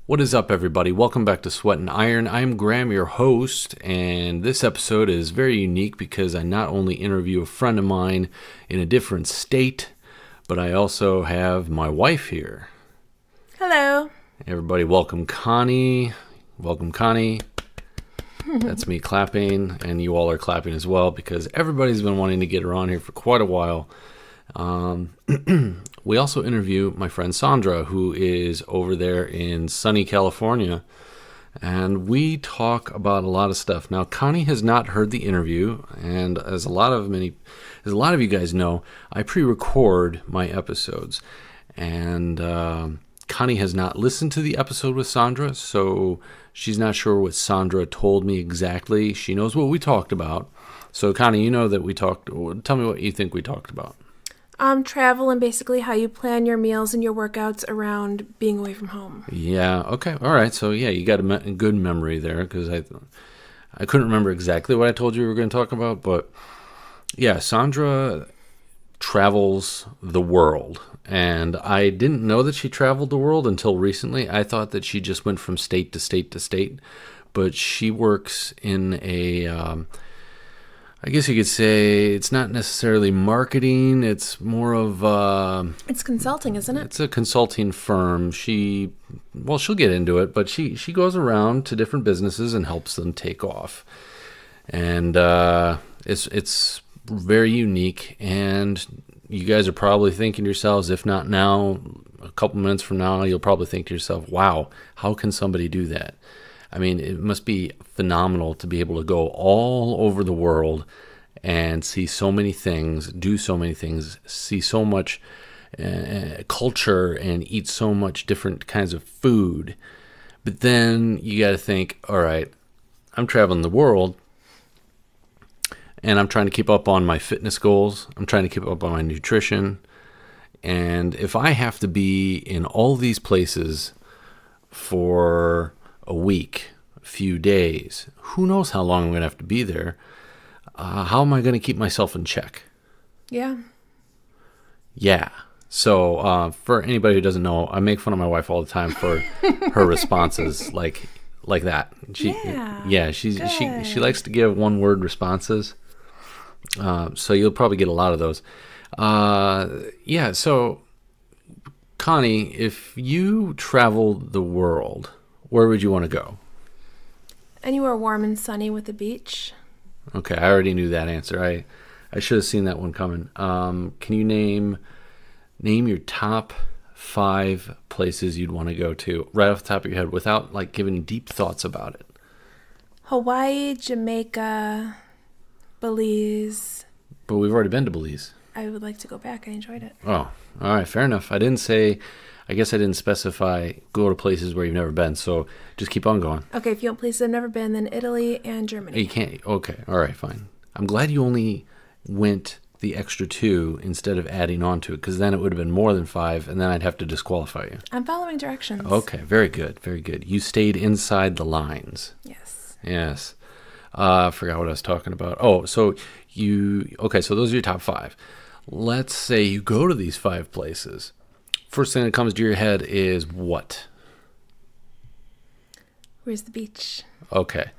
What is up, everybody? Welcome back to Sweat and Iron. I'm Graham, your host, and this episode is very unique because I not only interview a friend of mine in a different state, but I also have my wife here. Hello. Everybody, welcome Connie. Welcome, Connie. That's me clapping, and you all are clapping as well because everybody's been wanting to get her on here for quite a while. We also interview my friend Sondra, who is over there in sunny California, and we talk about a lot of stuff. Now, Connie has not heard the interview, and as a lot of you guys know, I pre-record my episodes, and Connie has not listened to the episode with Sondra, so she's not sure what Sondra told me exactly. She knows what we talked about. So, Connie, you know that we talked. Tell me what you think we talked about. Travel and basically how you plan your meals and your workouts around being away from home. Yeah, okay, all right. So, yeah, you got a good memory there because I couldn't remember exactly what I told you we were going to talk about. But, yeah, Sondra travels the world. And I didn't know that she traveled the world until recently. I thought that she just went from state to state to state. But she works in a... I guess you could say it's not necessarily marketing. It's more of... It's consulting, isn't it? It's a consulting firm. She'll get into it, but she goes around to different businesses and helps them take off. And it's very unique. And you guys are probably thinking to yourselves, if not now, a couple minutes from now, you'll probably think to yourself, wow, how can somebody do that? I mean, it must be phenomenal to be able to go all over the world and see so many things, do so many things, see so much culture and eat so much different kinds of food. But then you got to think, all right, I'm traveling the world and I'm trying to keep up on my fitness goals. I'm trying to keep up on my nutrition. And if I have to be in all these places for a week, a few days, who knows how long I'm going to have to be there. How am I going to keep myself in check? Yeah. Yeah. So for anybody who doesn't know, I make fun of my wife all the time for her responses like that. She likes to give one-word responses. So you'll probably get a lot of those. Yeah. So Connie, if you traveled the world, where would you want to go? Anywhere warm and sunny with a beach. Okay, I already knew that answer. I should have seen that one coming. Can you name your top 5 places you'd want to go to right off the top of your head without like giving deep thoughts about it? Hawaii, Jamaica, Belize. But we've already been to Belize. I would like to go back. I enjoyed it. Oh, all right, fair enough. I guess I didn't specify go to places where you've never been, so just keep on going. Okay, if you want places I've never been, then Italy and Germany. You can't. Okay, all right, fine. I'm glad you only went the extra 2 instead of adding on to it, because then it would have been more than 5, and then I'd have to disqualify you. I'm following directions. Okay, very good, very good. You stayed inside the lines. Yes. Yes. I forgot what I was talking about. Oh, so so those are your top 5. Let's say you go to these 5 places. First thing that comes to your head is what? Where's the beach? Okay.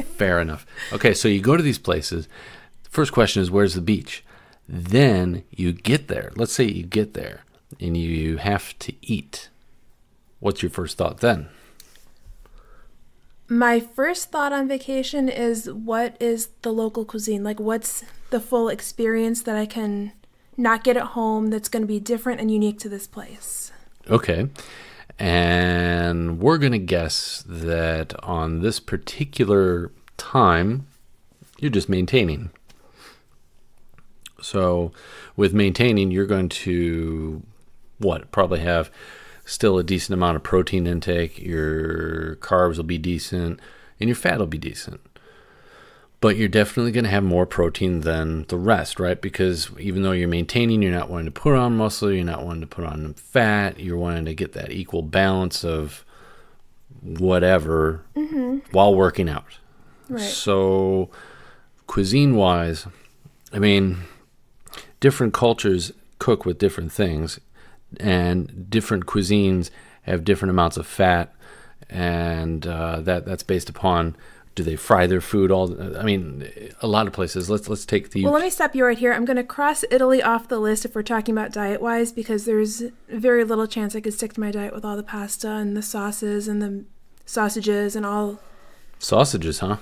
Fair enough. Okay, so you go to these places. First question is, where's the beach? Then you get there. Let's say you get there and you have to eat. What's your first thought then? My first thought on vacation is, what is the local cuisine? Like, what's the full experience that I can not get at home that's going to be different and unique to this place? Okay. And we're going to guess that on this particular time, you're just maintaining. So with maintaining, you're going to, probably have still a decent amount of protein intake. Your carbs will be decent, and your fat will be decent. But you're definitely going to have more protein than the rest, right? Because even though you're maintaining, you're not wanting to put on muscle, you're not wanting to put on fat, you're wanting to get that equal balance of whatever while working out. Right. So cuisine-wise, I mean, different cultures cook with different things, and different cuisines have different amounts of fat, and that's based upon, do they fry their food I mean, a lot of places. Let's take the. Well, let me stop you right here. I'm going to cross Italy off the list if we're talking about diet-wise, because there's very little chance I could stick to my diet with all the pasta and the sauces and the sausages and all. Sausages, huh?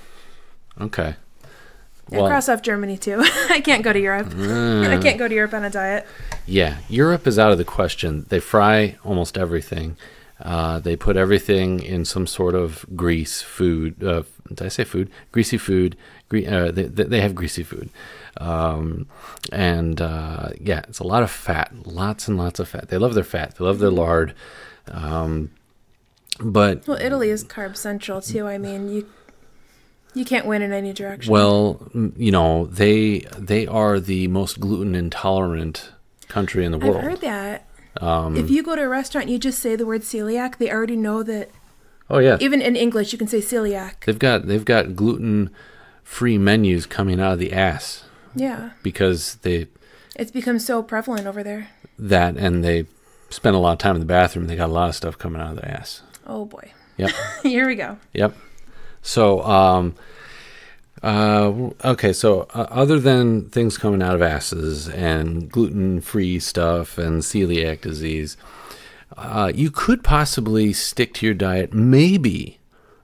Okay. Yeah, cross off Germany too. I can't go to Europe. I can't go to Europe on a diet. Yeah, Europe is out of the question. They fry almost everything. They put everything in some sort of food. Did I say food? Greasy food. They have greasy food. Yeah, it's a lot of fat. Lots and lots of fat. They love their fat. They love their lard. But well, Italy is carb central too. I mean, you can't win in any direction. Well, you know, they are the most gluten intolerant country in the world. I've heard that. If you go to a restaurant and you just say the word celiac, they already know that. Oh yeah. Even in English, you can say celiac. They've got gluten-free menus coming out of the ass. Yeah. Because it's become so prevalent over there. That, and they spend a lot of time in the bathroom. They got a lot of stuff coming out of their ass. Oh boy. Yep. Here we go. Yep. So, okay, so other than things coming out of asses and gluten-free stuff and celiac disease, you could possibly stick to your diet, maybe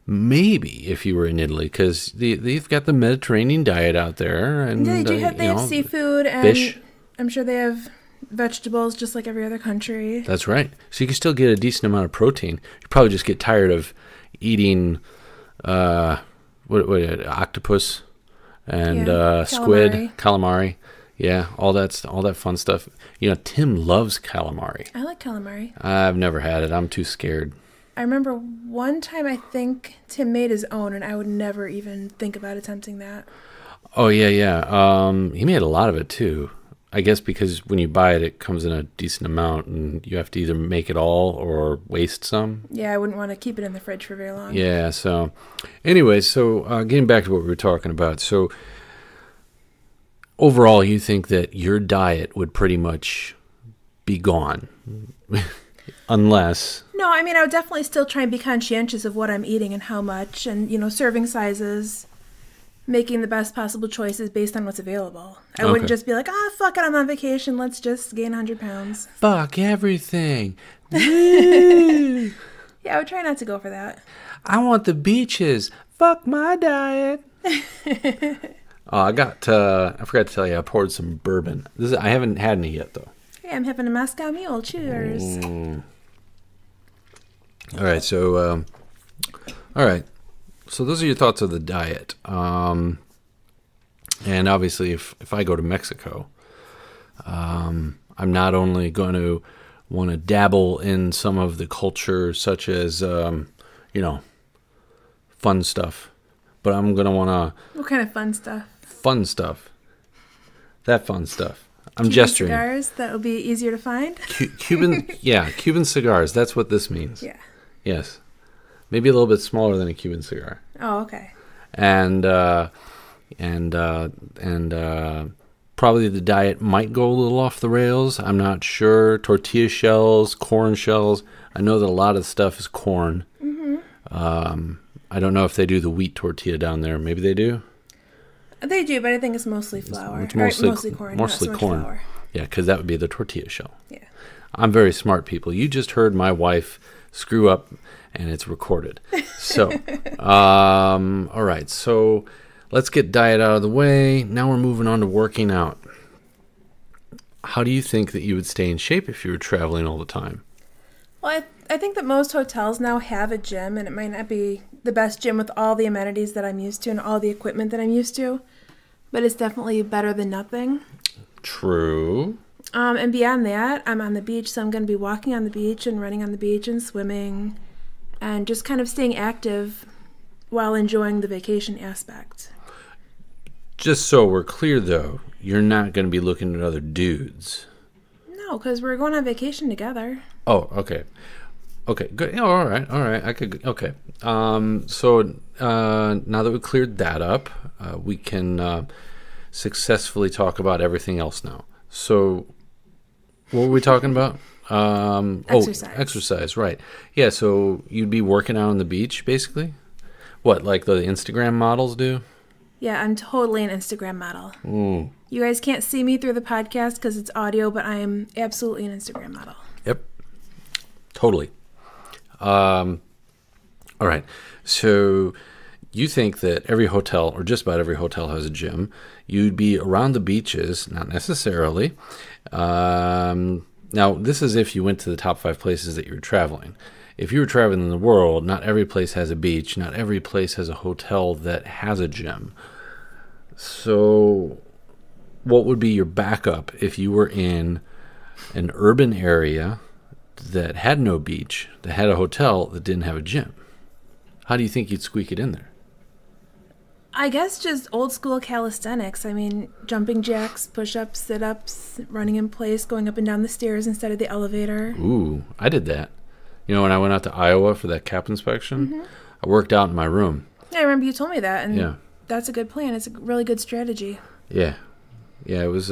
if you were in Italy, because they've got the Mediterranean diet out there. And, yeah, they have seafood and fish. I'm sure they have vegetables just like every other country. That's right. So you can still get a decent amount of protein. You probably just get tired of eating octopus and squid, calamari. Yeah, all that fun stuff. You know, Tim loves calamari. I like calamari. I've never had it. I'm too scared. I remember one time I think Tim made his own, and I would never even think about attempting that. Oh, yeah. He made a lot of it, too. I guess because when you buy it, it comes in a decent amount, and you have to either make it all or waste some. Yeah, I wouldn't want to keep it in the fridge for very long. Yeah, so anyway, getting back to what we were talking about. So overall, you think that your diet would pretty much be gone unless... No, I mean, I would definitely still try and be conscientious of what I'm eating and how much, and, you know, serving sizes, making the best possible choices based on what's available. I wouldn't just be like, fuck it, I'm on vacation, let's just gain 100 pounds. Fuck everything. Woo! Yeah, I would try not to go for that. I want the beaches. Fuck my diet. I forgot to tell you, I poured some bourbon. I haven't had any yet, though. Hey, I'm having a Moscow Mule. Cheers. All right, so those are your thoughts of the diet. And obviously, if I go to Mexico, I'm not only going to want to dabble in some of the culture, such as, fun stuff, but I'm going to want to... What kind of fun stuff? Fun stuff. That fun stuff. I'm Cuban gesturing. Cigars that will be easier to find? Cuban cigars. That's what this means. Yeah. Yes. Maybe a little bit smaller than a Cuban cigar. Oh, okay. And probably the diet might go a little off the rails. I'm not sure. Tortilla shells, corn shells. I know that a lot of stuff is corn. Mm-hmm. I don't know if they do the wheat tortilla down there. Maybe they do. They do, but I think it's mostly flour. It's mostly corn. Mostly not so corn. Much flour. Yeah, because that would be the tortilla shell. Yeah. I'm very smart, people. You just heard my wife screw up, and it's recorded. So, all right. So let's get diet out of the way. Now we're moving on to working out. How do you think that you would stay in shape if you were traveling all the time? Well, I think that most hotels now have a gym, and it might not be the best gym with all the amenities that I'm used to and all the equipment that I'm used to, but it's definitely better than nothing. True. And beyond that, I'm on the beach, so I'm going to be walking on the beach and running on the beach and swimming and just kind of staying active while enjoying the vacation aspect. Just so we're clear, though, you're not going to be looking at other dudes. No, because we're going on vacation together. Oh, okay. Okay, good. Oh, all right. Okay. So now that we've cleared that up, we can successfully talk about everything else now. So what were we talking about? Exercise. Exercise, right. Yeah, so you'd be working out on the beach, basically? What, like the Instagram models do? Yeah, I'm totally an Instagram model. Mm. You guys can't see me through the podcast because it's audio, but I am absolutely an Instagram model. Yep. Totally. All right. So you think that every hotel, or just about every hotel, has a gym. You'd be around the beaches, not necessarily. Now, this is if you went to the top 5 places that you were traveling. If you were traveling in the world, not every place has a beach. Not every place has a hotel that has a gym. So what would be your backup if you were in an urban area that had no beach, that had a hotel that didn't have a gym? How do you think you'd squeak it in there? I guess just old school calisthenics. I mean, jumping jacks, push-ups, sit-ups, running in place, going up and down the stairs instead of the elevator. Ooh, I did that. You know, when I went out to Iowa for that cap inspection, I worked out in my room. Yeah, I remember you told me that, and Yeah. that's a good plan. It's a really good strategy. Yeah. Yeah, it was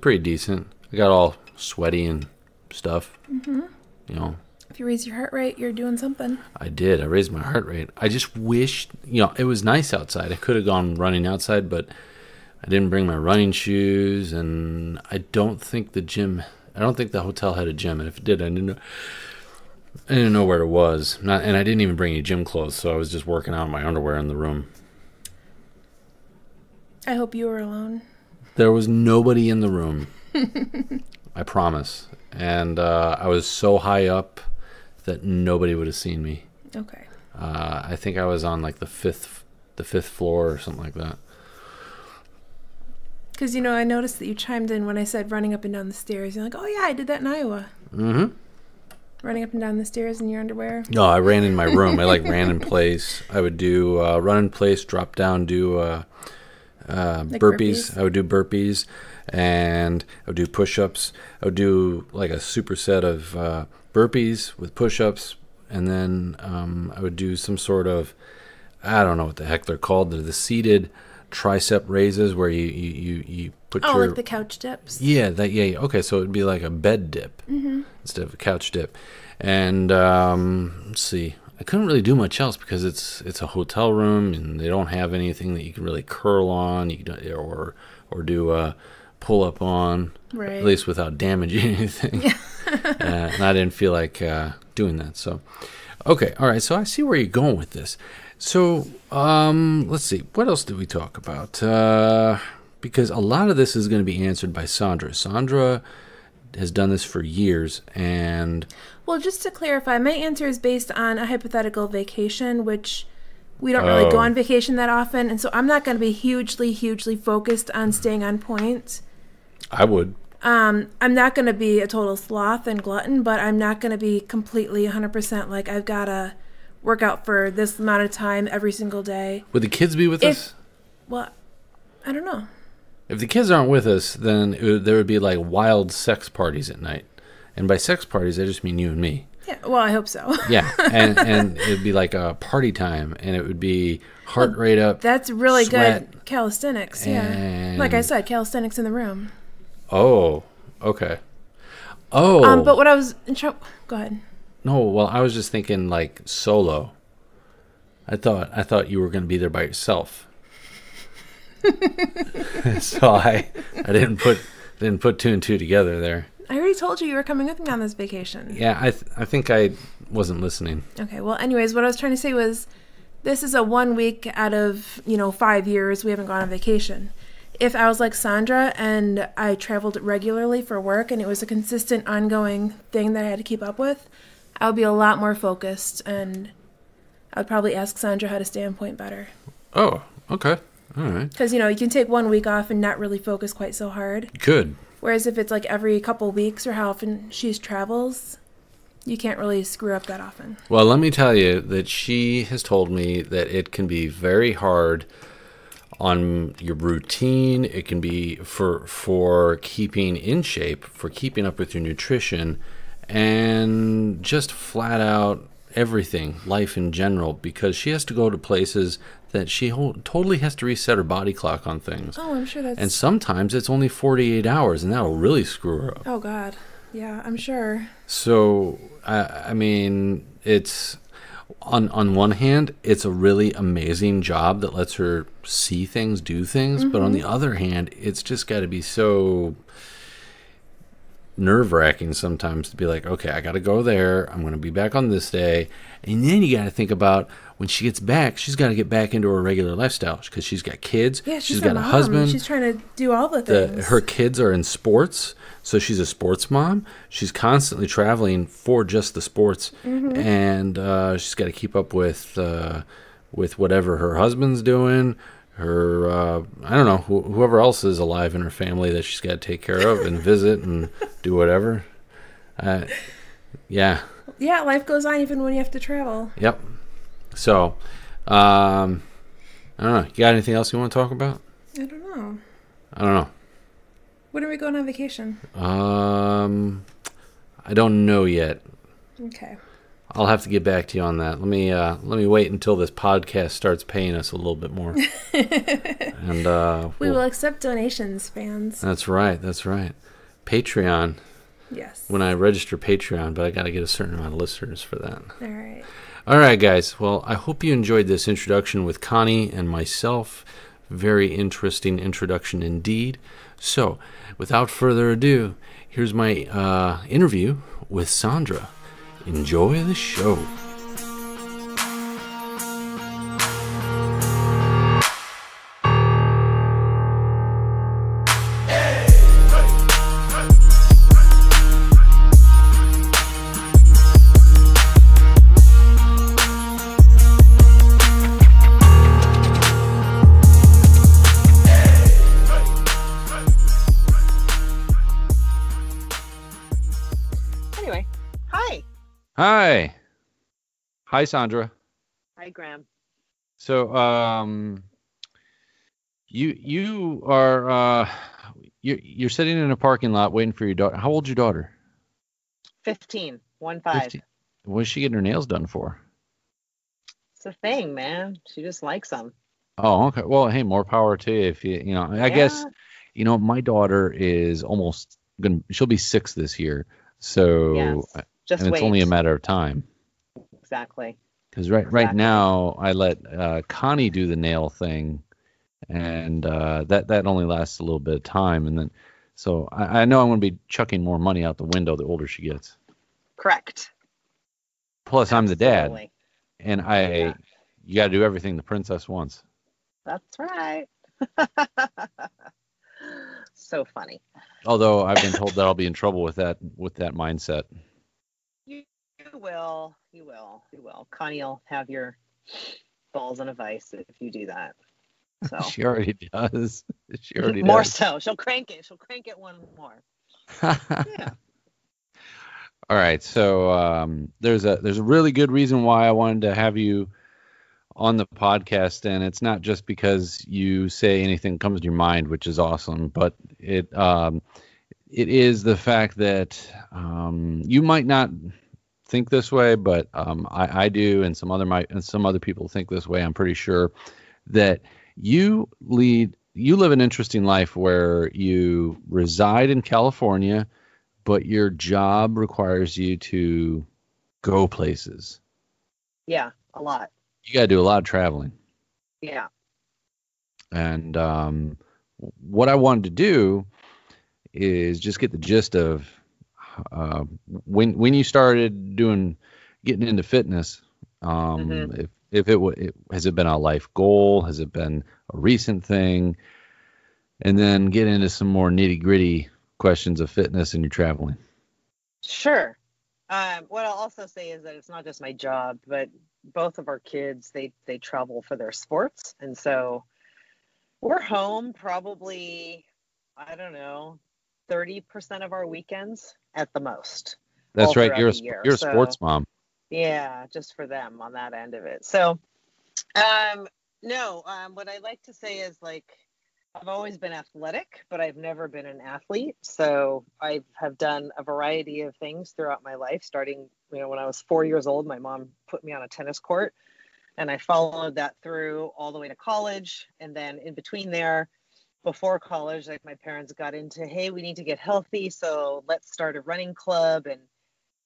pretty decent. I got all sweaty and stuff. You know, If you raise your heart rate, you're doing something. I did. I raised my heart rate. I just wished, you know, it was nice outside. I could have gone running outside, but I didn't bring my running shoes, and I don't think the hotel had a gym, and if it did, I didn't know where it was. And I didn't even bring any gym clothes, so I was just working out in my underwear in the room. I hope you were alone. There was nobody in the room. I promise. And I was so high up that nobody would have seen me. Okay. I think I was on like the fifth floor or something like that. Because, you know, I noticed that you chimed in when I said running up and down the stairs. You're like, oh, yeah, I did that in Iowa. Mm-hmm. Running up and down the stairs in your underwear. No, I ran in my room. I ran in place. I would do run in place, drop down, do burpees. I would do burpees, and I would do push-ups. I would do like a superset of burpees with push-ups, and then I would do some sort of, I don't know what the heck they're called. They're the seated tricep raises where you put your... Oh, like the couch dips? Yeah, yeah. Okay, so it would be like a bed dip instead of a couch dip. And let's see. I couldn't really do much else because it's a hotel room and they don't have anything that you can really curl on, or do a pull up on, right. At least without damaging anything. And I didn't feel like doing that. So, okay, all right. So I see where you're going with this. So let's see. What else did we talk about? Because a lot of this is going to be answered by Sondra. Sondra has done this for years, and... Well, just to clarify, my answer is based on a hypothetical vacation, which we don't really go on vacation that often, and so I'm not going to be hugely focused on staying on point. I would. I'm not going to be a total sloth and glutton, but I'm not going to be completely 100% like I've got to work out for this amount of time every single day. Would the kids be with us? Well, I don't know. If the kids aren't with us, then there would be like wild sex parties at night. And by sex parties, I just mean you and me. Yeah, well, I hope so. Yeah, and it would be like a party time, and it would be heart rate up. That's really sweat, good calisthenics, yeah. Like I said, calisthenics in the room. Oh, okay. Oh. But what I was... Go ahead. No, well, I was just thinking like solo. I thought you were going to be there by yourself. So I didn't put two and two together there. I already told you were coming with me on this vacation. Yeah, I think I wasn't listening. Okay, well, anyways, what I was trying to say was this is a 1 week out of, 5 years we haven't gone on vacation. If I was like Sondra and I traveled regularly for work and it was a consistent, ongoing thing that I had to keep up with, I would be a lot more focused, and I would probably ask Sondra how to stay on point better. Oh, okay. All right. Because, you can take 1 week off and not really focus quite so hard. Good. Whereas if it's like every couple weeks or how often she travels, you can't really screw up that often. Well, let me tell you that she has told me that it can be very hard on your routine. It can be for keeping in shape, for keeping up with your nutrition, and just flat out everything, life in general, because she has to go to places that she totally has to reset her body clock on things. Oh, I'm sure that's... And sometimes it's only 48 hours, and that'll really screw her up. Oh, God. Yeah, I'm sure. So, I mean, it's on one hand, it's a really amazing job that lets her see things, do things, but on the other hand, it's just got to be so nerve-wracking sometimes to be like, okay, I got to go there. I'm going to be back on this day. And then you got to think about when she gets back, she's got to get back into her regular lifestyle because she's got kids. Yeah, she's a got mom. a husband. She's trying to do all the things. Her kids are in sports, so she's a sports mom. She's constantly traveling for just the sports, and she's got to keep up with whatever her husband's doing. Her, I don't know, whoever else is alive in her family that she's got to take care of and visit and do whatever. Yeah. Yeah, life goes on even when you have to travel. Yep. So, I don't know. You got anything else you want to talk about? I don't know. I don't know. When are we going on vacation? I don't know yet. Okay. I'll have to get back to you on that. Let me wait until this podcast starts paying us a little bit more. And we will accept donations, fans. That's right. Patreon. Yes. When I register Patreon, but I got to get a certain amount of listeners for that. All right, guys. Well, I hope you enjoyed this introduction with Connie and myself. Very interesting introduction indeed. So, without further ado, here's my interview with Sondra. Enjoy the show. Hi. Hi, Sondra. Hi, Graham. So, you are you're sitting in a parking lot waiting for your daughter. How old's your daughter? 15. 15. What is she getting her nails done for? It's a thing, man. She just likes them. Oh, okay. Well, hey, more power to you. If you know, I guess, my daughter is she'll be 6 this year. So, yes. Just and it's only a matter of time. Exactly. Because right now I let Connie do the nail thing, and that only lasts a little bit of time, and then so I know I'm going to be chucking more money out the window the older she gets. Correct. Plus, I'm the dad, and you got to do everything the princess wants. That's right. So funny. Although I've been told that I'll be in trouble with that mindset. You will. Connie will have your balls in a vice if you do that. So she already does. More so. She'll crank it one more. Yeah. All right. So there's a really good reason why I wanted to have you on the podcast, and it's not just because you say anything that comes to your mind, which is awesome, but it is the fact that you might not think this way, but I do, and some other people think this way. I'm pretty sure that you live an interesting life where you reside in California, but your job requires you to go places. Yeah, a lot. You got to do a lot of traveling. Yeah. And what I wanted to do is just get the gist of when you started getting into fitness. If has it been a life goal? Has it been a recent thing? And then get into some more nitty gritty questions of fitness and your traveling. Sure. What I'll also say is that it's not just my job, but both of our kids, they travel for their sports. And so we're home probably, I don't know, 30% of our weekends at the most. That's right. You're a sports mom. Yeah, just for them on that end of it. So, what I like to say is, like, I've always been athletic, but I've never been an athlete. So I have done a variety of things throughout my life, starting, when I was 4 years old, my mom put me on a tennis court, and I followed that through all the way to college. And then in between there, before college, like my parents got into, hey, we need to get healthy, so let's start a running club. And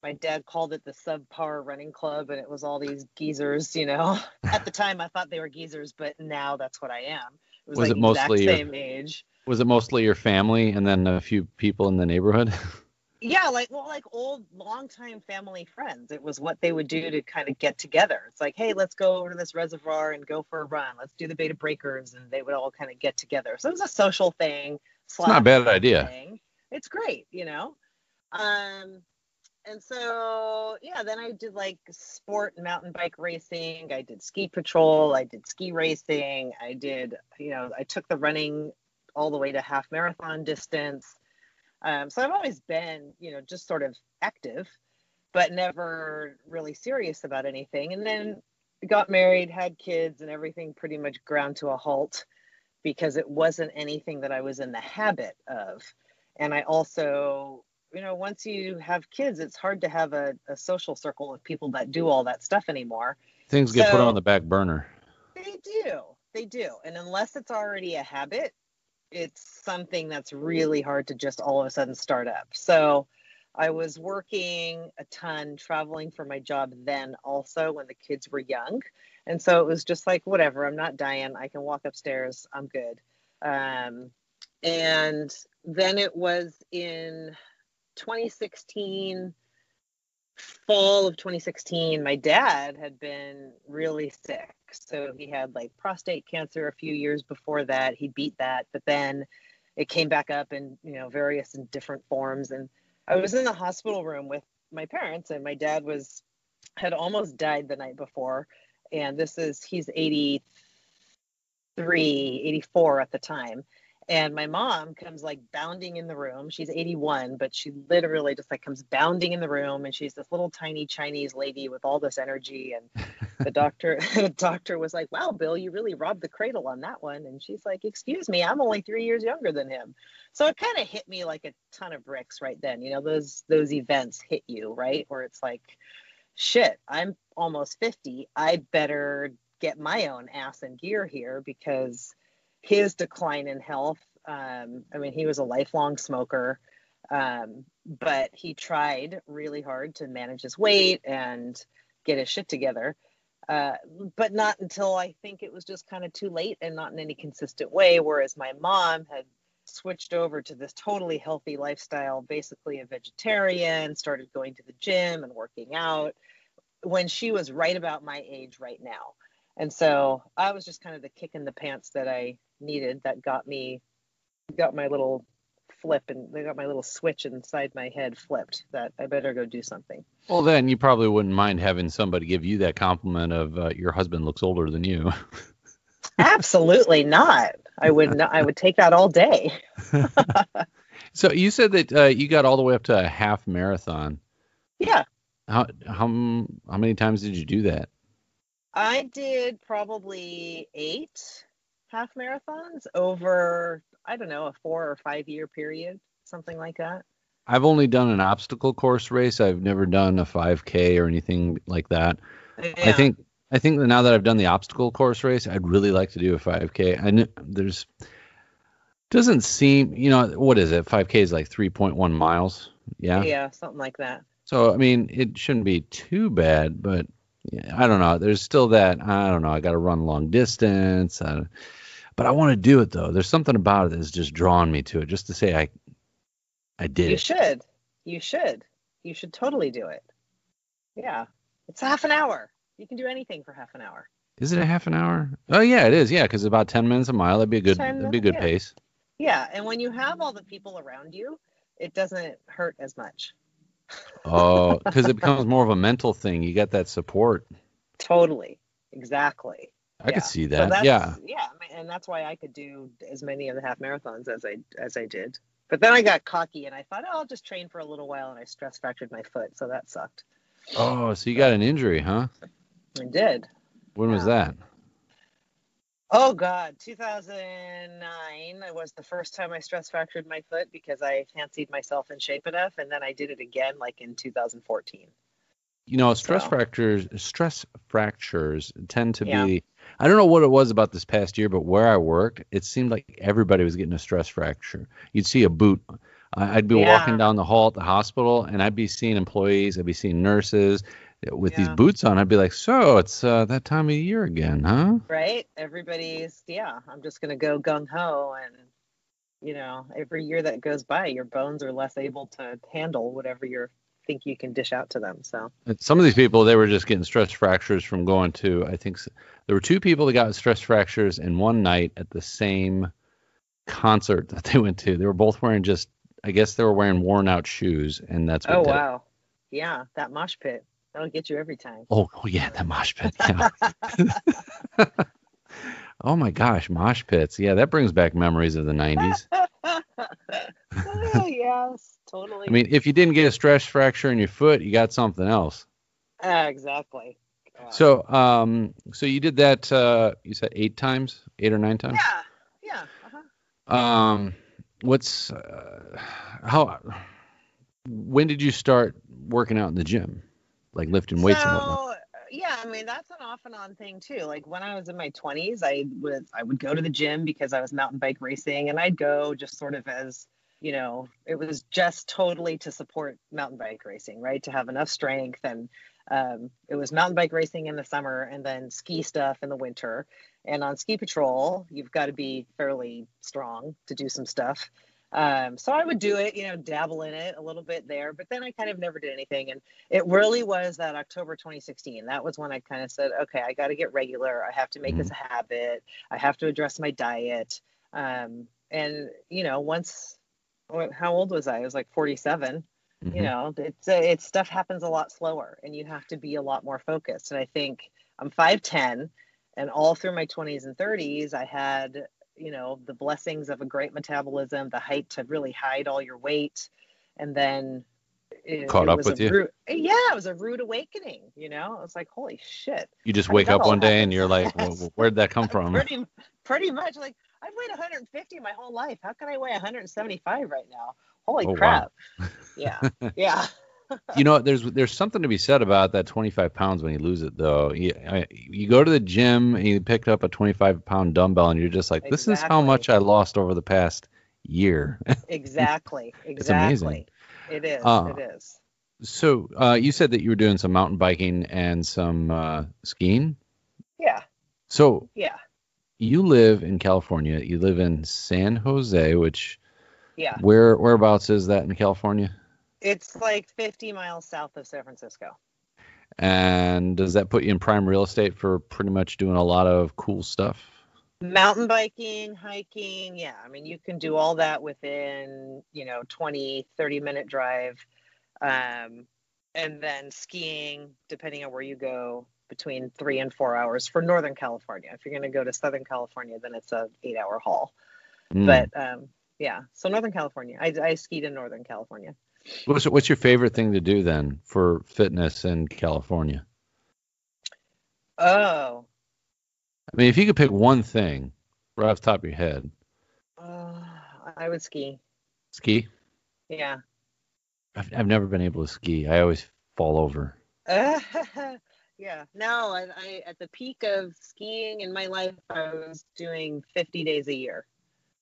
my dad called it the subpar running club, and it was all these geezers, At the time, I thought they were geezers, but now that's what I am. It was Was like it exact mostly same age. was it mostly your family and then a few people in the neighborhood? Yeah, like old, longtime family friends. It was what they would do to kind of get together. It's like, hey, let's go over to this reservoir and go for a run. Let's do the Beta Breakers, and they would all kind of get together. So it was a social thing. It's not a bad idea. Thing. It's great, And so, yeah, then I did like sport and mountain bike racing. I did ski patrol. I did ski racing. I did, I took the running all the way to half marathon distance. So I've always been, just sort of active, but never really serious about anything. And then got married, had kids, and everything pretty much ground to a halt because it wasn't anything that I was in the habit of. And I also, once you have kids, it's hard to have a social circle of people that do all that stuff anymore. Things get put on the back burner. They do. And unless it's already a habit, it's something that's really hard to just all of a sudden start up. So I was working a ton, traveling for my job then also when the kids were young. And so it was just like, whatever, I'm not dying. I can walk upstairs. I'm good. And then it was in 2016, fall of 2016, my dad had been really sick. So he had like prostate cancer a few years before that. He beat that, but then it came back up in, various and different forms. And I was in the hospital room with my parents, and my dad had almost died the night before. And he's 83, 84 at the time. And my mom comes like bounding in the room. She's 81, but she literally just like comes bounding in the room. And she's this little tiny Chinese lady with all this energy. And the doctor was like, wow, Bill, you really robbed the cradle on that one. And she's like, excuse me, I'm only 3 years younger than him. So it kind of hit me like a ton of bricks right then. Those events hit you, right? Where it's like, shit, I'm almost 50. I better get my own ass in gear here because his decline in health, he was a lifelong smoker, but he tried really hard to manage his weight and get his shit together, but not until I think it was just kind of too late and not in any consistent way, whereas my mom had switched over to this totally healthy lifestyle, basically a vegetarian, started going to the gym and working out when she was right about my age right now. And so I was just kind of the kick in the pants that I needed that got my little flip, and they got my little switch inside my head flipped that I better go do something. Well, then you probably wouldn't mind having somebody give you that compliment of your husband looks older than you. Absolutely not. I would take that all day. So you said that you got all the way up to a half marathon. Yeah. How many times did you do that? I did probably 8 half marathons over, I don't know, a 4 or 5 year period, something like that. I've only done an obstacle course race. I've never done a 5K or anything like that. Yeah. I think that now that I've done the obstacle course race, I'd really like to do a 5K. Doesn't seem, what is it? 5K is like 3.1 miles. Yeah. Yeah, something like that. So, it shouldn't be too bad, but yeah, I don't know. There's still that, I don't know, I got to run long distance. But I want to do it, though. There's something about it that's just drawn me to it, just to say I did it. You should totally do it. Yeah. It's half an hour. You can do anything for half an hour. Is it a half an hour? Oh, yeah, it is. Yeah, because about 10 minutes a mile. That'd be a good pace. Yeah, and when you have all the people around you, it doesn't hurt as much. Oh, because it becomes more of a mental thing. You get that support. Totally. Exactly. I could see that. So yeah. Yeah, and that's why I could do as many of the half marathons as I did. But then I got cocky and I thought, I'll just train for a little while, and I stress fractured my foot, so that sucked. Oh, so you got an injury, huh? I did. When was that? Oh, God, 2009 was the first time I stress fractured my foot because I fancied myself in shape enough, and then I did it again like in 2014. Stress fractures tend to be I don't know what it was about this past year, but where I worked, it seemed like everybody was getting a stress fracture. You'd see a boot. I'd be walking Yeah. down the hall at the hospital, and I'd be seeing employees, I'd be seeing nurses with these Yeah. boots on. I'd be like, so it's that time of year again, huh? Right. Everybody's, yeah, I'm just going to go gung ho. And, every year that goes by, your bones are less able to handle whatever you think you can dish out to them. So And some of these people, they were just getting stress fractures from going to, I think there were 2 people that got stress fractures in one night at the same concert that they went to. They were both wearing I guess they were wearing worn out shoes, and that's what oh did it. wow. Yeah, that mosh pit. That'll get you every time. Oh yeah, that mosh pit. Yeah. Oh my gosh, mosh pits. Yeah, that brings back memories of the 90s. Oh, yes, totally. I mean, if you didn't get a stress fracture in your foot, you got something else. Exactly. So you did that, you said 8 times, 8 or 9 times? Yeah. Uh-huh. When did you start working out in the gym? Like lifting weights and whatnot? So, yeah, I mean, that's an off and on thing too. Like when I was in my 20s, I would go to the gym because I was mountain bike racing, and I'd go just sort of as, it was just totally to support mountain bike racing, right? To have enough strength. And it was mountain bike racing in the summer and then ski stuff in the winter. And on ski patrol, you've got to be fairly strong to do some stuff. So I would do it, dabble in it a little bit there, but then I kind of never did anything. And it really was that October 2016. That was when I kind of said, okay, I got to get regular. I have to make this a habit. I have to address my diet. And, how old was I? I was like 47. It's stuff happens a lot slower, and you have to be a lot more focused. And I think I'm 5'10", and all through my 20s and 30s, I had the blessings of a great metabolism, the height to really hide all your weight. And then it was with you. It was a rude awakening. I was like, holy shit. You just wake up one day and you're like, well, where'd that come from? Pretty much. Like, I've weighed 150 my whole life. How can I weigh 175 right now? Holy crap. Wow. Yeah. There's something to be said about that 25 pounds when you lose it, though. You go to the gym and you pick up a 25-pound dumbbell, and you're just like, this is how much I lost over the past year. Exactly. It's amazing. It is. So you said that you were doing some mountain biking and some skiing? Yeah. So yeah. You live in California. You live in San Jose, which whereabouts is that in California? It's like 50 miles south of San Francisco. And does that put you in prime real estate for pretty much doing a lot of cool stuff? Mountain biking, hiking. Yeah. I mean, you can do all that within, 20, 30-minute drive. And then skiing, depending on where you go, between 3 and 4 hours for Northern California. If you're going to go to Southern California, then it's a 8-hour haul. But so Northern California. I skied in Northern California. What's your favorite thing to do then for fitness in California? Oh. I mean, if you could pick one thing right off the top of your head. I would ski. Ski? Yeah. I've never been able to ski. I always fall over. Yeah. No, I at the peak of skiing in my life, I was doing 50 days a year.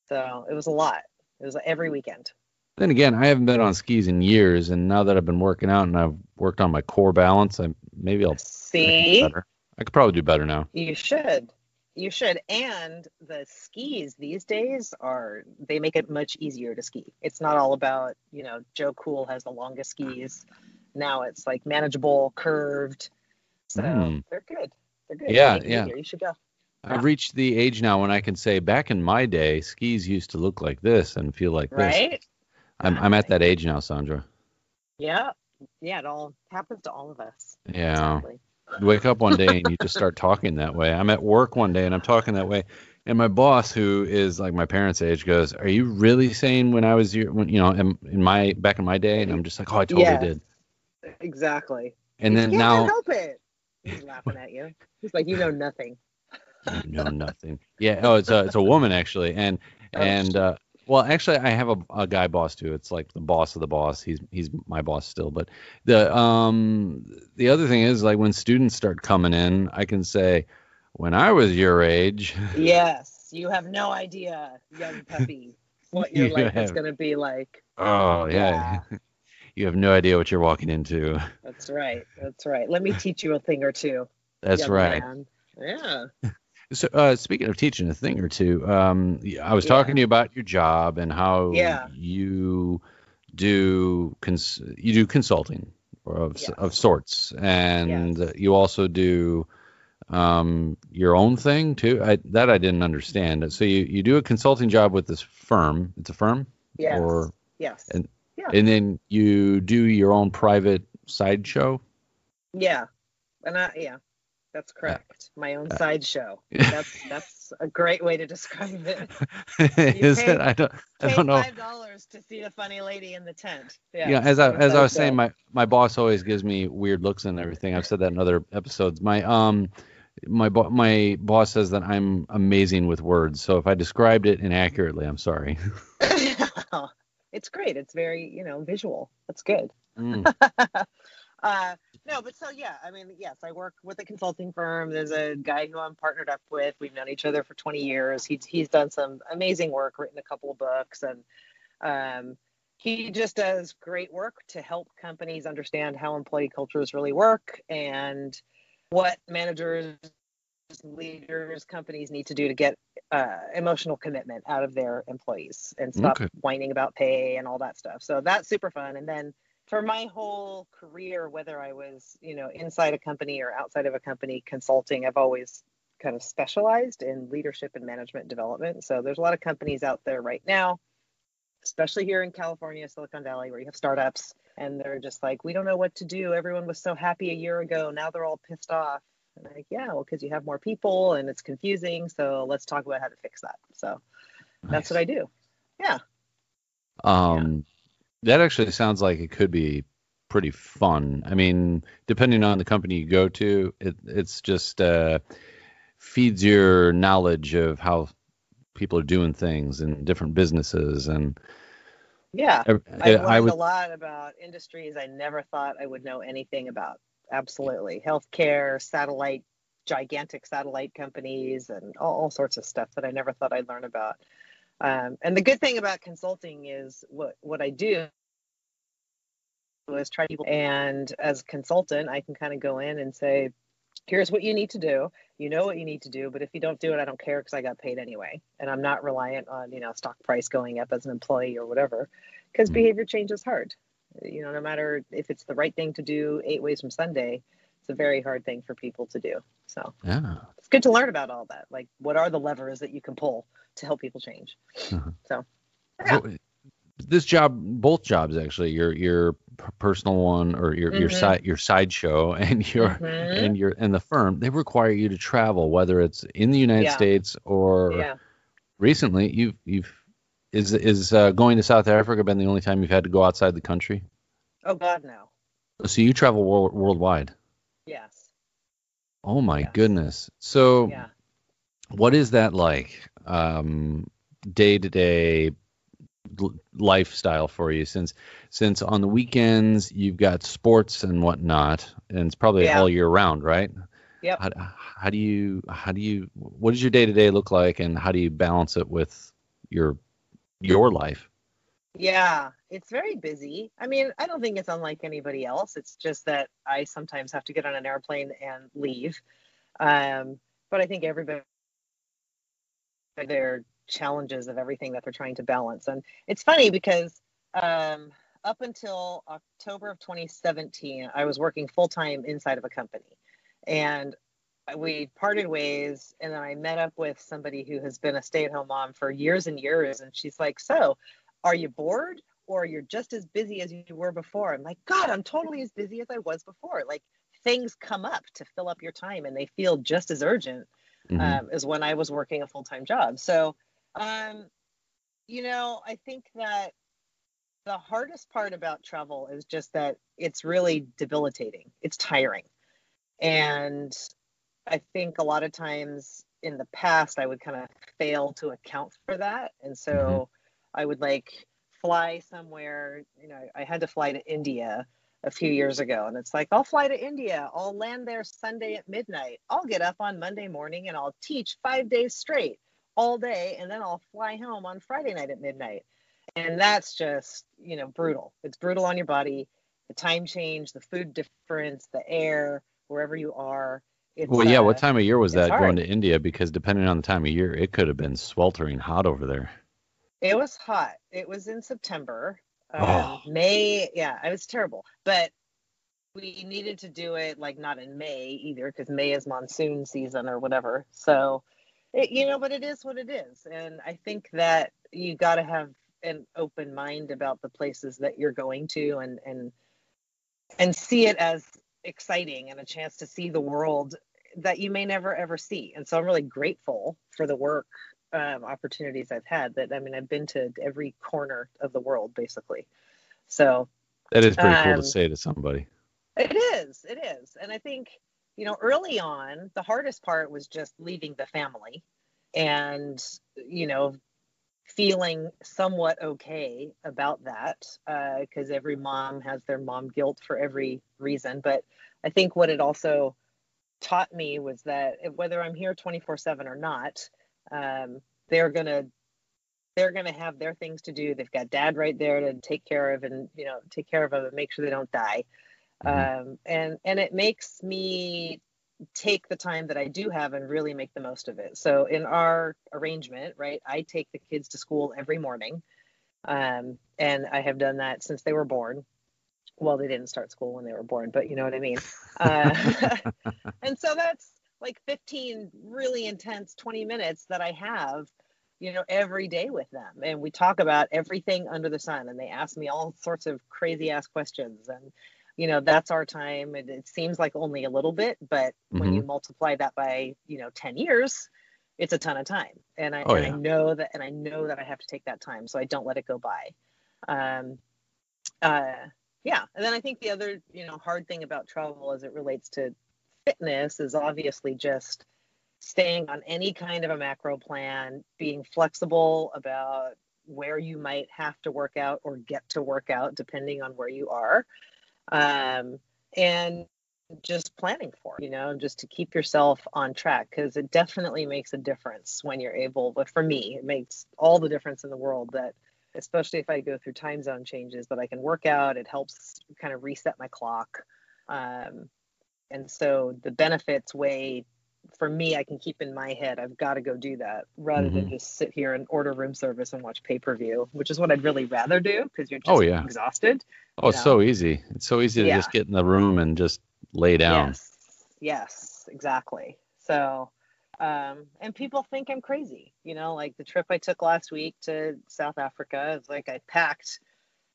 So it was a lot. It was every weekend. Then again, I haven't been on skis in years, and now that I've been working out and I've worked on my core balance, maybe I'll see better. I could probably do better now. You should. And the skis these days they make it much easier to ski. It's not all about, Joe Cool has the longest skis. Now it's like manageable, curved. So they're good. Yeah. You should go. I've reached the age now when I can say back in my day, skis used to look like this and feel like this. Right? I'm at that age now, Sondra. Yeah. Yeah, it all happens to all of us. Yeah. Exactly. You wake up one day and you just start talking that way. I'm at work one day and I'm talking that way. And my boss, who is like my parents' age, goes, "Are you really saying when I was back in my day?" And I'm just like, "Oh, I totally did." Exactly. And then now help it. He's laughing at you. He's like, "You know nothing." You know nothing. Yeah. Oh, it's a woman actually, well, actually, I have a guy boss too. It's like the boss of the boss. He's my boss still. But the other thing is, like, when students start coming in, I can say, when I was your age. Yes, you have no idea, young puppy, what your You life is have, going to be like. oh yeah, Yeah, you have no idea what you're walking into. that's right. That's right. Let me teach you a thing or two, That's young right. man. Yeah. So, speaking of teaching a thing or two, I was Yeah. talking to you about your job and how Yeah. you do consulting of Yes. sorts, and Yes. you also do your own thing too. I didn't understand. So you do a consulting job with this firm. It's a firm, Yes. or Yes. and Yeah. and then you do your own private sideshow. Yeah. Yeah, that's Uh, correct. My own uh, sideshow. That's a great way to describe it. You is it? I pay don't know. $5 to see the funny lady in the tent. Yeah, Yes, as I my as I was saying, sideshow. my boss always gives me weird looks and everything. I've said that in other episodes. My boss says that I'm amazing with words. So if I described it inaccurately, I'm sorry. It's great. It's very, visual. That's good. Mm, uh, no, but so yeah, I mean, yes, I work with a consulting firm. There's a guy who I'm partnered up with. We've known each other for 20 years. He's done some amazing work, written a couple of books, and he just does great work to help companies understand how employee cultures really work and what managers, leaders, companies need to do to get emotional commitment out of their employees and stop okay. whining about pay and all that stuff. So that's super fun. And then for my whole career, whether I was, inside a company or outside of a company consulting, I've always kind of specialized in leadership and management development. So there's a lot of companies out there right now, especially here in California, Silicon Valley, where you have startups and they're just like, we don't know what to do. Everyone was so happy a year ago. Now they're all pissed off. And I'm like, yeah, well, because you have more people and it's confusing. So let's talk about how to fix that. So that's what Nice. I do. Yeah. Yeah. Um, that actually sounds like it could be pretty fun. I mean, depending on the company you go to, it's just feeds your knowledge of how people are doing things in different businesses, and Yeah. I've I learned a would. lot about industries I never thought I would know anything about. Absolutely. Healthcare, satellite, gigantic satellite companies, and all sorts of stuff that I never thought I'd learn about. And the good thing about consulting is what I do is try people. And as a consultant, I can kind of go in and say, here's what you need to do. You know what you need to do, but if you don't do it, I don't care because I got paid anyway. And I'm not reliant on, stock price going up as an employee or whatever, because Mm, behavior change is hard. No matter if it's the right thing to do 8 ways from Sunday, it's a very hard thing for people to do. So yeah. it's good to learn about all that. Like, what are the levers that you can pull to help people change? Uh-huh. So, yeah. So this job, both jobs actually, your personal one or Mm-hmm. your sideshow and Mm-hmm. and the firm, they require you to travel, whether it's in the United Yeah. States or Yeah. recently you've is going to South Africa been the only time you've had to go outside the country? Oh, God, no. So you travel worldwide. Yes. Oh my Yes. goodness. So Yeah. what is that like? Day to day lifestyle for you since on the weekends you've got sports and whatnot, and it's probably all Yeah. year round, right? Yep. How do you what does your day to day look like, and how do you balance it with your your life? Yeah, it's very busy. I mean, I don't think it's unlike anybody else. It's just that I sometimes have to get on an airplane and leave. But I think everybody have their challenges of everything that they're trying to balance. And it's funny because um, up until October of 2017, I was working full time inside of a company. And we parted ways, and then I met up with somebody who has been a stay-at-home mom for years and years, and she's like, so are you bored or you're just as busy as you were before? I'm like, God, I'm totally as busy as I was before. Like, things come up to fill up your time and they feel just as urgent Hmm. as when I was working a full-time job. So I think that the hardest part about travel is just that it's really debilitating, it's tiring. And I think a lot of times in the past, I would kind of fail to account for that. And Hmm. so I would like fly somewhere, I had to fly to India a few years ago. And it's like, I'll fly to India. I'll land there Sunday at midnight. I'll get up on Monday morning and I'll teach 5 days straight all day. And then I'll fly home on Friday night at midnight. And that's just, brutal. It's brutal on your body. The time change, the food difference, the air, wherever you are. Well, yeah. What time of year was that hard. going to India? Because depending on the time of year, it could have been sweltering hot over there. It was hot. It was in September. May, yeah, it was terrible. But we needed to do it like not in May either, because May is monsoon season or whatever. So, but it is what it is. And I think that you got to have an open mind about the places that you're going to and see it as exciting and a chance to see the world that you may never ever see. And so I'm really grateful for the work opportunities I've had. I've been to every corner of the world basically. So that is pretty cool to say to somebody. It is. And I think, early on, the hardest part was just leaving the family and, feeling somewhat okay about that, because every mom has their mom guilt for every reason. But I think what it also taught me was that whether I'm here 24/7 or not, they're gonna have their things to do. They've got dad right there to take care of and them and make sure they don't die. And it makes me take the time that I do have and really make the most of it. So in our arrangement, right, I take the kids to school every morning. And I have done that since they were born. Well, they didn't start school when they were born, but you know what I mean? And so that's like 15 really intense 20 minutes that I have, every day with them. And we talk about everything under the sun and they ask me all sorts of crazy ass questions. And that's our time. It seems like only a little bit, but when you multiply that by, 10 years, it's a ton of time. And I know that I have to take that time. So I don't let it go by. Yeah. And then I think the other, hard thing about travel as it relates to fitness is obviously just staying on any kind of a macro plan, being flexible about where you might have to work out or get to work out, depending on where you are. And just planning for it, just to keep yourself on track, because it definitely makes a difference when you're able. But for me, it makes all the difference in the world that, especially if I go through time zone changes, that I can work out. It helps kind of reset my clock. And so the benefits weigh, for me, I can keep in my head, I've got to go do that rather than just sit here and order room service and watch pay-per-view, which is what I'd really rather do, because you're just exhausted. Oh, it's so easy. It's so easy to just get in the room and just lay down. Yes, exactly. So, and people think I'm crazy, like the trip I took last week to South Africa, it's like I packed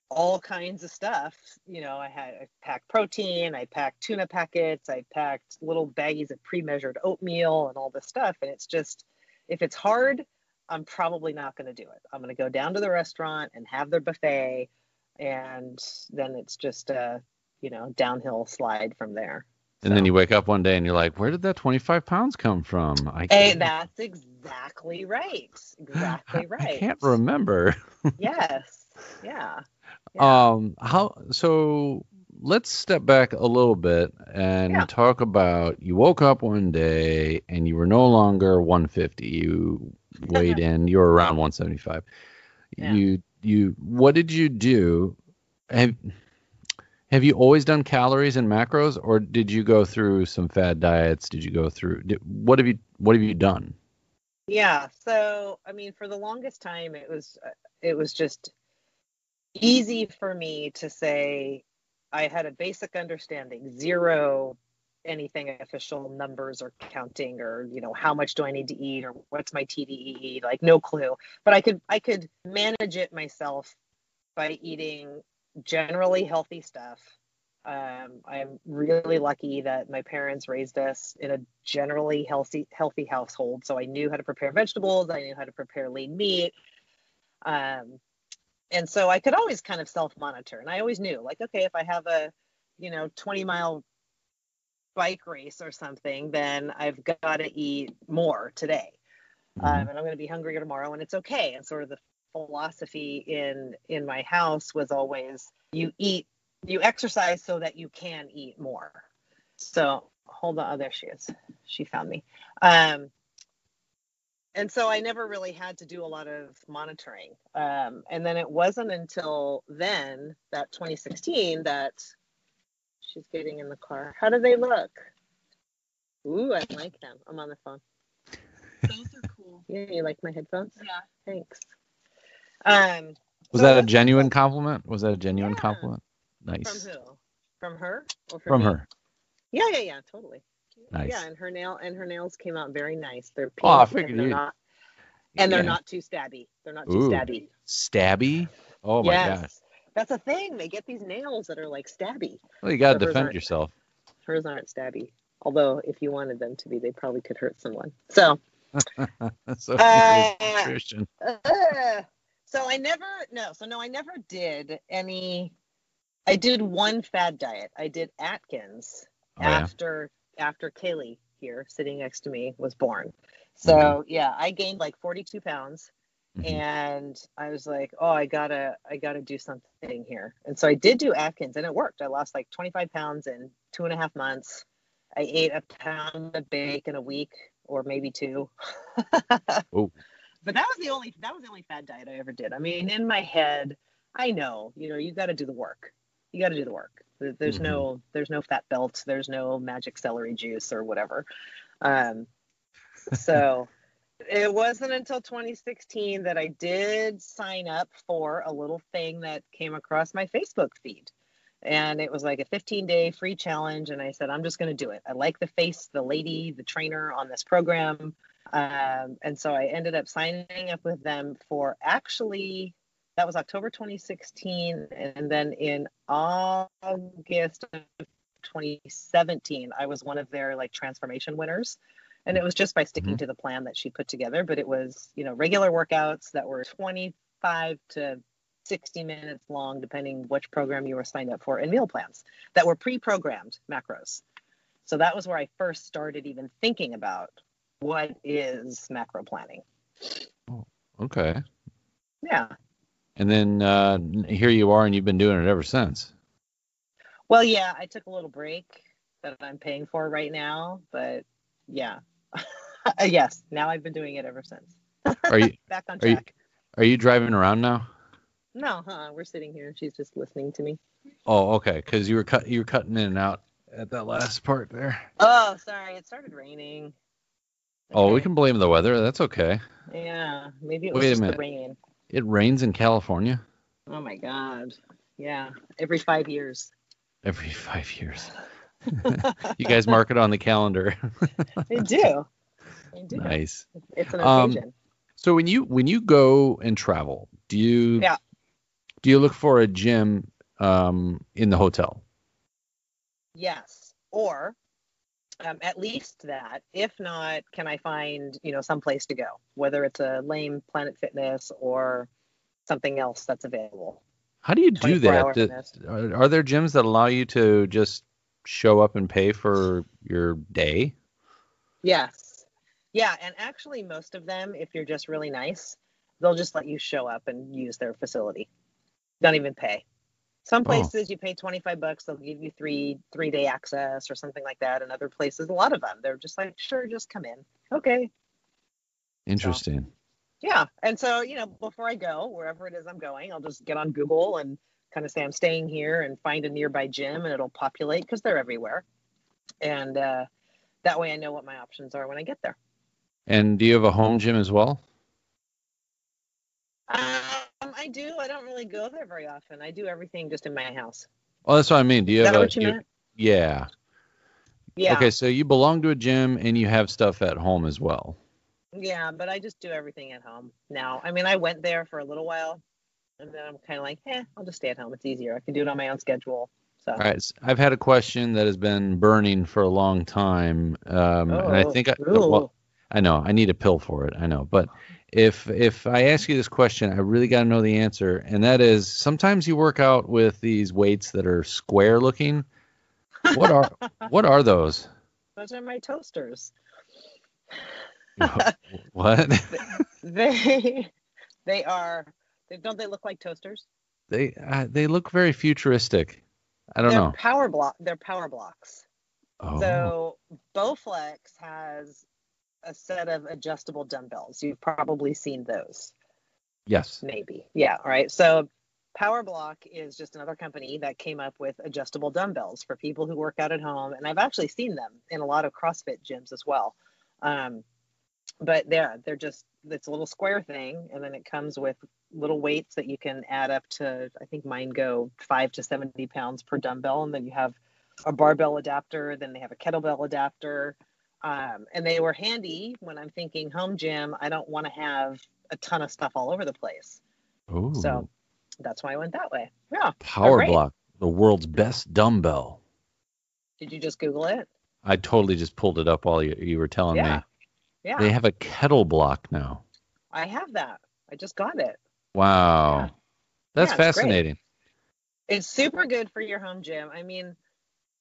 all kinds of stuff. I packed protein, I packed tuna packets, I packed little baggies of pre-measured oatmeal and all this stuff. And it's just, if it's hard, I'm probably not going to do it. I'm going to go down to the restaurant and have their buffet. And then it's just a, downhill slide from there. And then you wake up one day and you're like, where did that 25 pounds come from? Hey, that's exactly right. Exactly right. I can't remember. Yes. Yeah. So let's step back a little bit and talk about, you woke up one day and you were no longer 150. You weighed in, you were around 175. Yeah. What did you do? Have you always done calories and macros, or did you go through some fad diets? Did you go through, what have you done? Yeah. So, for the longest time, it was just easy for me to say I had a basic understanding, zero anything official numbers or counting or, how much do I need to eat or what's my TDEE, like no clue. But I could manage it myself by eating generally healthy stuff. I'm really lucky that my parents raised us in a generally healthy household. So I knew how to prepare vegetables. I knew how to prepare lean meat. And so I could always kind of self-monitor. And I always knew, like, okay, if I have a, 20-mile bike race or something, then I've got to eat more today. And I'm going to be hungrier tomorrow, and it's okay. And sort of the philosophy in my house was always, you eat You exercise so that you can eat more. So hold on. Oh, there she is. She found me. And so I never really had to do a lot of monitoring. And then it wasn't until then, that 2016, that she's getting in the car. How do they look? Ooh, I like them. I'm on the phone. Those are cool. Yeah, you like my headphones? Yeah. Thanks. Was that a genuine compliment? Was that a genuine compliment? Nice. From who? From her or from me? her? Yeah, totally. Nice. Yeah, and her nails came out very nice. They're pink. Oh, I figured they're not too stabby. They're not too stabby. Stabby? Oh my gosh. That's a thing. They get these nails that are like stabby. Well, you got to defend yourself. Hers aren't stabby. Although, if you wanted them to be, they probably could hurt someone. So. So Christian. So I never did any. I did one fad diet. I did Atkins after Kaylee here sitting next to me was born. So I gained like 42 pounds, and I was like, oh, I gotta do something here. And so I did do Atkins, and it worked. I lost like 25 pounds in 2.5 months. I ate a pound of bacon a week, or maybe 2. Oh. But that was the only fad diet I ever did. I mean, in my head, I know, you got to do the work. You got to do the work. There's no fat belts. There's no magic celery juice or whatever. So it wasn't until 2016 that I did sign up for a little thing that came across my Facebook feed. And it was like a 15-day free challenge. And I said, I'm just going to do it. I like the lady, the trainer on this program. And so I ended up signing up with them for that was October 2016. And then in August of 2017, I was one of their like transformation winners. And it was just by sticking to the plan that she put together. But it was, regular workouts that were 25 to 60 minutes long, depending which program you were signed up for, and meal plans that were pre-programmed macros. So that was where I first started even thinking about what is macro planning. Oh, okay. Yeah. And then here you are, and you've been doing it ever since. Well, yeah, I took a little break that I'm paying for right now, but yeah. Yes, now I've been doing it ever since. Are you back on track? Are you driving around now? No, we're sitting here. She's just listening to me. Oh, okay. Because you were cutting in and out at that last part there. Oh, sorry. It started raining. Okay. Oh, we can blame the weather. That's okay. Yeah, maybe it was just the rain. It rains in California? Oh my God. Yeah, every 5 years. Every 5 years. You guys mark it on the calendar. They do. Nice. It's an occasion. So when you go and travel, do you look for a gym in the hotel? Yes, or at least that. If not, can I find some place to go, whether it's a lame Planet Fitness or something else that's available. How do you do that? Are there gyms that allow you to just show up and pay for your day? Yes. Yeah, and actually most of them, if you're just really nice, they'll just let you show up and use their facility. Don't even pay. Some places you pay $25, they'll give you three-day access or something like that. And other places, a lot of them, they're just like, sure, just come in. Okay. Interesting. So, yeah. And so, before I go, wherever it is I'm going, I'll just get on Google and kind of say I'm staying here and find a nearby gym, and it'll populate because they're everywhere. And that way I know what my options are when I get there. And do you have a home gym as well? I do. I don't really go there very often. I do everything just in my house. Oh, that's what I mean. Do you Is have that what you meant? Yeah. Yeah. Okay, so you belong to a gym and you have stuff at home as well. Yeah, but I just do everything at home now. I mean, I went there for a little while, and then I'm kind of like, I'll just stay at home. It's easier. I can do it on my own schedule. So. All right. I've had a question that has been burning for a long time, and I think I know I need a pill for it. I know, but if I ask you this question, I really got to know the answer, and that is: sometimes you work out with these weights that are square looking. What are those? Those are my toasters. What? They are. Don't they look like toasters? They look very futuristic. I don't know. They're power blocks. Oh, So Bowflex has a set of adjustable dumbbells. You've probably seen those. yes. Maybe. Yeah. All right. So Power Block is just another company that came up with adjustable dumbbells for people who work out at home. And I've actually seen them in a lot of CrossFit gyms as well. But they're just, it's a little square thing. And then it comes with little weights that you can add up to, I think mine go 5 to 70 pounds per dumbbell. And then you have a barbell adapter, then they have a kettlebell adapter. And they were handy when I'm thinking home gym. I don't want to have a ton of stuff all over the place. So Oh, that's why I went that way. Yeah. They're Power great. Block, the world's best dumbbell. Did you just Google it? I totally just pulled it up while you were telling Yeah. me. Yeah. They have a kettle block now. I have that. I just got it. Wow. Yeah. That's Yeah, it's great. fascinating. It's super good for your home gym. I mean,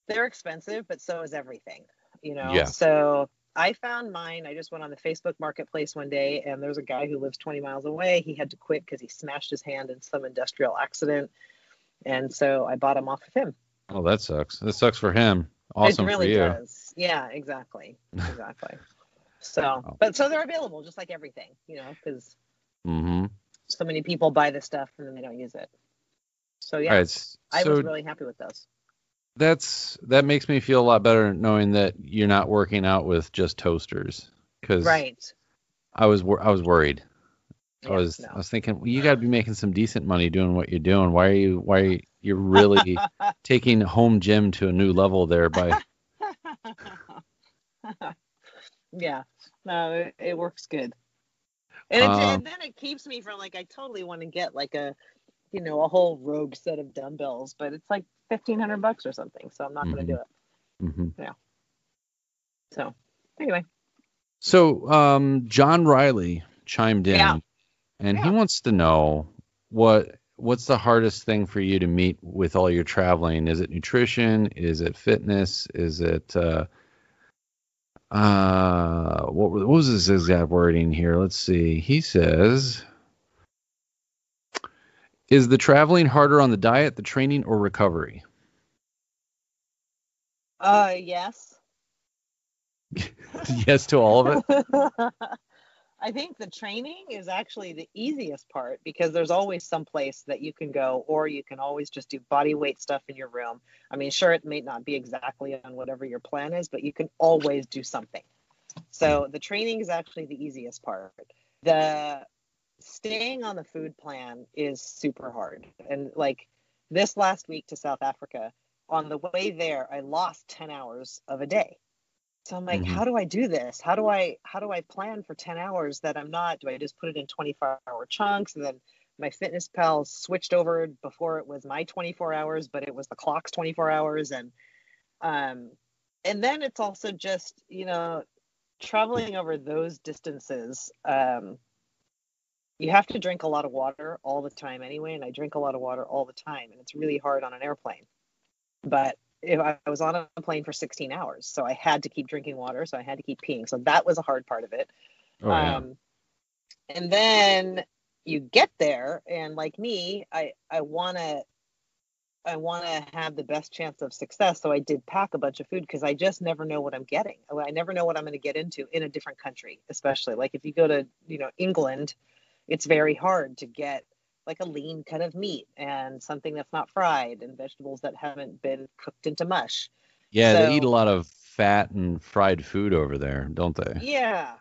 they're expensive, but so is everything, Yeah. So I found mine. I just went on the Facebook marketplace one day, and there's a guy who lives 20 miles away. He had to quit because he smashed his hand in some industrial accident. And so I bought him off of him. Oh, that sucks. That sucks for him. Awesome It really for you. does. Yeah, exactly. Exactly. So, but so they're available just like everything, because Mm-hmm. so many people buy this stuff and then they don't use it. So yeah, All right. I So was really happy with those. that makes me feel a lot better knowing that you're not working out with just toasters, because Right. I was worried. Yeah, I no. was thinking, well, you got to be making some decent money doing what you're doing. Why are you really taking home gym to a new level there by Yeah, no, it works good. And then it keeps me from, like, I totally want to get like a whole rogue set of dumbbells, but it's like $1,500 or something, so I'm not going to do it. Mhm. Yeah. So anyway, So John Riley chimed in, Yeah. and he Yeah. wants to know what's the hardest thing for you to meet with all your traveling? Is it nutrition? Is it fitness? Is it what was his exact wording here? Let's see. He says, is the traveling harder on the diet, the training, or recovery? yes. Yes to all of it. I think the training is actually the easiest part, because there's always some place that you can go, or you can always just do body weight stuff in your room. I mean, sure, it may not be exactly on whatever your plan is, but you can always do something. So the training is actually the easiest part. The staying on the food plan is super hard. And like this last week to South Africa, on the way there, I lost 10 hours of a day. So I'm like, Mhm. how do I do this? How do I plan for 10 hours that I'm not? Do I just put it in 24-hour chunks? And then my Fitness Pal switched over. Before it was my 24 hours, but it was the clock's 24 hours. And then it's also just, traveling over those distances. You have to drink a lot of water all the time anyway. And I drink a lot of water all the time, and it's really hard on an airplane. But if I was on a plane for 16 hours, so I had to keep drinking water, so I had to keep peeing. So that was a hard part of it. Oh, yeah. And then you get there, and like me, I want to have the best chance of success. So I did pack a bunch of food, because I just never know what I'm getting. I never know what I'm going to get into in a different country, especially like if you go to, England, it's very hard to get like a lean cut of meat and something that's not fried, and vegetables that haven't been cooked into mush. Yeah, So, they eat a lot of fat and fried food over there, don't they? Yeah.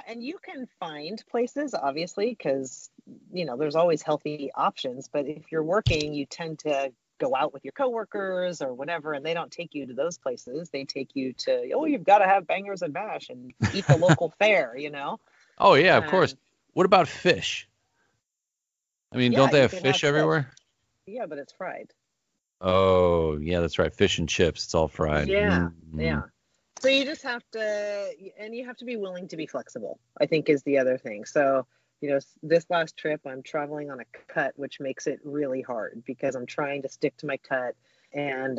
And you can find places, obviously, because, there's always healthy options. But if you're working, you tend to go out with your coworkers or whatever, and they don't take you to those places. They take you to, you've got to have bangers and mash and eat the local fare, Oh, yeah, of course. What about fish? I mean, Yeah, don't they you have can fish have everywhere? Yeah, but it's fried. Oh, yeah, that's right. Fish and chips. It's all fried. Yeah. Mm. Yeah. So you just have to, and you have to be willing to be flexible, I think, is the other thing. So, this last trip, I'm traveling on a cut, which makes it really hard, because I'm trying to stick to my cut. And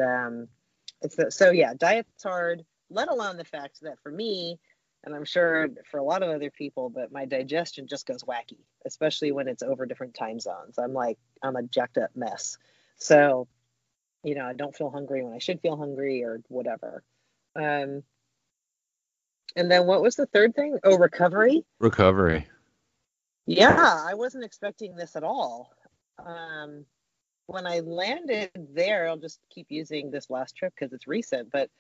diet's hard, let alone the fact that for me, and I'm sure for a lot of other people, but my digestion just goes wacky, especially when it's over different time zones. I'm a jacked up mess. So I don't feel hungry when I should feel hungry or whatever. And then what was the third thing? Oh, recovery. Recovery. Yeah, I wasn't expecting this at all. When I landed there, I'll just keep using this last trip because it's recent, but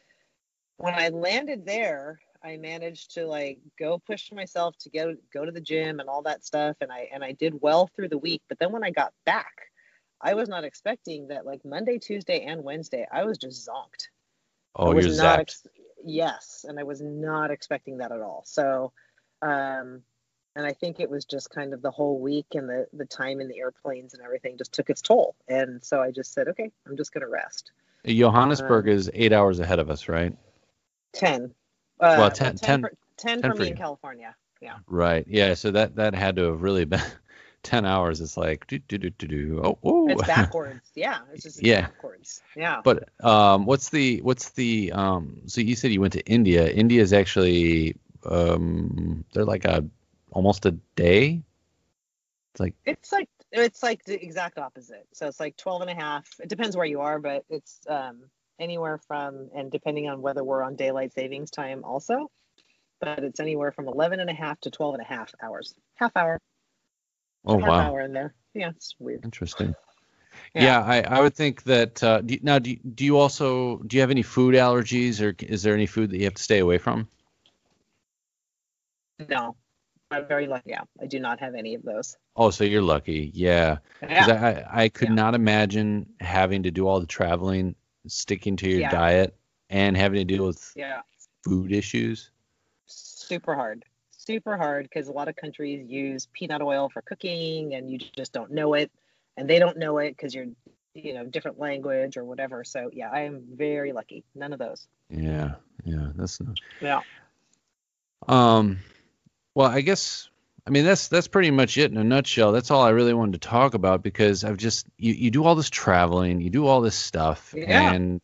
when I landed there, I managed to like go push myself to go to the gym and all that stuff, and I did well through the week. But then when I got back, I was not expecting that. Like Monday, Tuesday, and Wednesday, I was just zonked. Oh, I was you're not zapped. yes, and I was not expecting that at all. So, and I think it was just kind of the whole week and the time in the airplanes and everything just took its toll. And so I just said, okay, I'm just gonna rest. Johannesburg is 8 hours ahead of us, right? 10. Well, Well, 10, 10 10, for 10 10 for for me in you. California. Yeah. Right. Yeah. So that had to have really been 10 hours. It's like, do, do, do, do, do. Oh, It's oh. backwards. Yeah. It's Yeah. backwards. Yeah. But so you said you went to India. India is actually they're like almost a day. It's like, It's like the exact opposite. So it's like 12 and a half. It depends where you are, but it's anywhere from, and depending on whether we're on daylight savings time also, but it's anywhere from 11 and a half to 12 and a half hours. Half hour. oh Half wow, hour in there. Yeah, it's weird. interesting. Yeah. Yeah, I would think that do you also do you have any food allergies, or is there any food that you have to stay away from? No. I'm very lucky. Yeah. I do not have any of those. Oh, so you're lucky. Yeah. Because Yeah. I could Yeah. not imagine having to do all the traveling, sticking to your Yeah. diet, and having to deal with Yeah. food issues. Super hard. Super hard because a lot of countries use peanut oil for cooking and you just don't know it. And they don't know it because you're, different language or whatever. So yeah, I am very lucky. None of those. Yeah. Yeah. That's not. Yeah. Um. Well, I mean, that's pretty much it in a nutshell. That's all I really wanted to talk about because I've just you do all this traveling, you do all this stuff, Yeah. and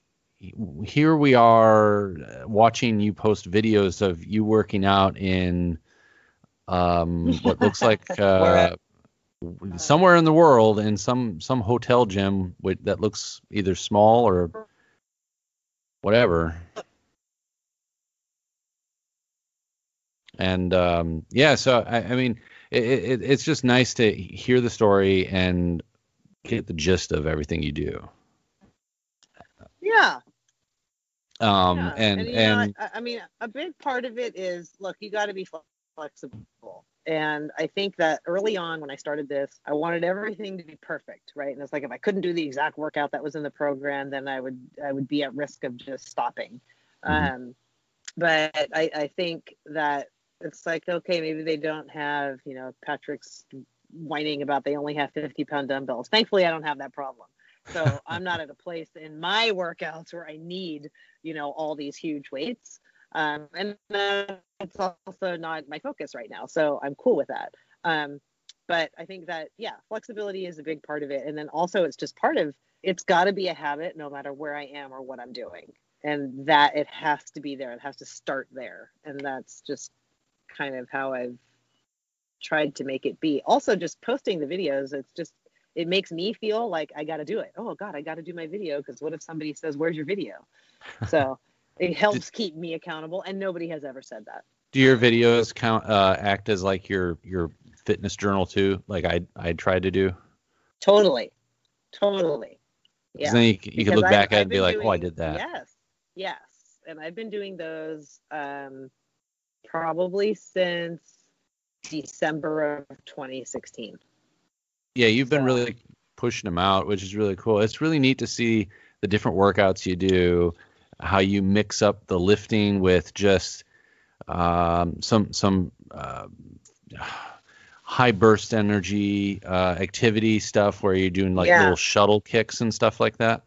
here we are watching you post videos of you working out in what looks like Where somewhere in the world in some hotel gym that looks either small or whatever. And yeah, so I mean, it's just nice to hear the story and get the gist of everything you do. yeah. Um, Yeah. and And and I mean, a big part of it is, look, you got to be flexible. And I think that early on when I started this, I wanted everything to be perfect, right? And it's like if I couldn't do the exact workout that was in the program, then I would be at risk of just stopping. Mhm. Um, but I think that it's like, okay, maybe they don't have, Patrick's whining about they only have 50-pound dumbbells. Thankfully, I don't have that problem. So I'm not at a place in my workouts where I need, all these huge weights. And it's also not my focus right now. So I'm cool with that. But I think that, yeah, flexibility is a big part of it. And then also it's just it's got to be a habit no matter where I am or what I'm doing. And that it has to be there. It has to start there. And that's just kind of how I've tried to make it be. Also, just posting the videos, it makes me feel like I got to do it. Oh God, I got to do my video because what if somebody says, "Where's your video?" So it do, helps keep me accountable, and nobody has ever said that. do your videos act as like your fitness journal too? Like I tried to do. Totally, totally, 'Cause yeah. then you could Because look back at it I've and be been like, oh, I doing did that. yes, and I've been doing those probably since December of 2016. Yeah, you've been So really pushing them out, which is really cool. It's really neat to see the different workouts you do, how you mix up the lifting with just some high burst energy activity stuff where you're doing like yeah. little shuttle kicks and stuff like that.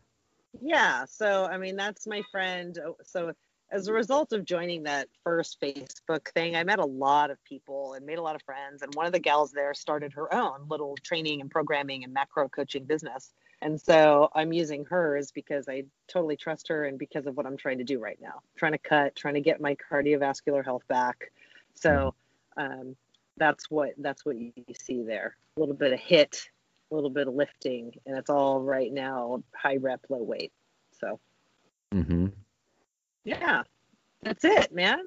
Yeah, so I mean that's my friend. So as a result of joining that first Facebook thing, I met a lot of people and made a lot of friends. And one of the gals there started her own little training and programming and macro coaching business. And so I'm using hers because I totally trust her and because of what I'm trying to do right now. Trying to get my cardiovascular health back. Mhm. So that's what you see there. A little bit of HIIT, a little bit of lifting, and it's all right now high rep, low weight. So, Mm-hmm. yeah, that's it, man.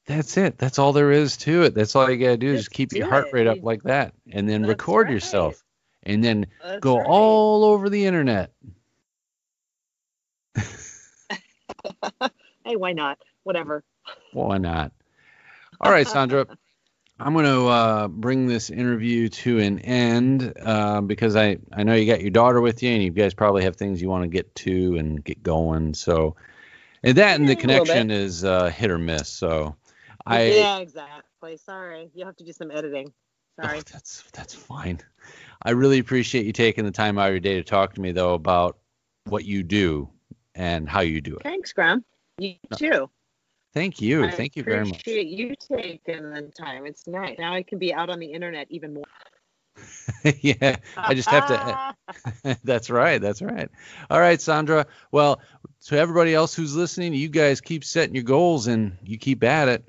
That's it. That's all there is to it. That's all you got to do is Just keep do your heart it. rate up like that, and then That's record right. yourself, and then That's go right. all over the internet. Hey, why not? Whatever. Why not? All right, Sondra. I'm going to bring this interview to an end because I know you got your daughter with you, and you guys probably have things you want to get to and get going. So, and the connection is hit or miss. So, yeah, exactly. Sorry, you'll have to do some editing. Sorry. Oh, that's fine. I really appreciate you taking the time out of your day to talk to me, though, about what you do and how you do it. Thanks, Graham. You too. Thank you. Thank you very much. I appreciate you taking the time. It's nice. Now I can be out on the internet even more. Yeah, I just have to. That's right. That's right. All right, Sondra. Well, to everybody else who's listening, you guys keep setting your goals and you keep at it.